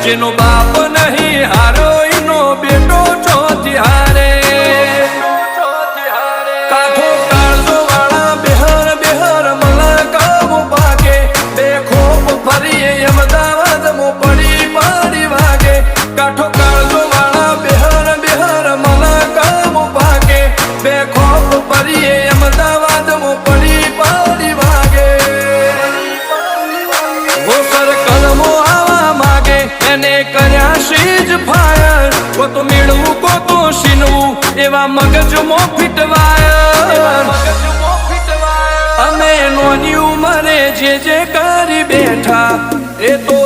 જેનો બાપ નહીં હારો ઈનો બેટો ચોથી હારે કાઠો કાળજો વાળા બેહર બેહર મલકાવ ભાગે બે ખોપ ફરીએ અમદાવાદ મો પડી પડી વાગે કાઠો કાળજો વાળા બેહર બેહર મલકાવ ભાગે બે ખોપ ફરીએ અમદાવાદ મો પડી પડી વાગે વો સર્કલ મો આવા માગે એને કર્યા શીજ ફાયર કો તો મેળવું કો તો શીનવું એવા મગજમો ફિટવાયર અમે નોની ઉંમરે જે કરી બેઠા એ તો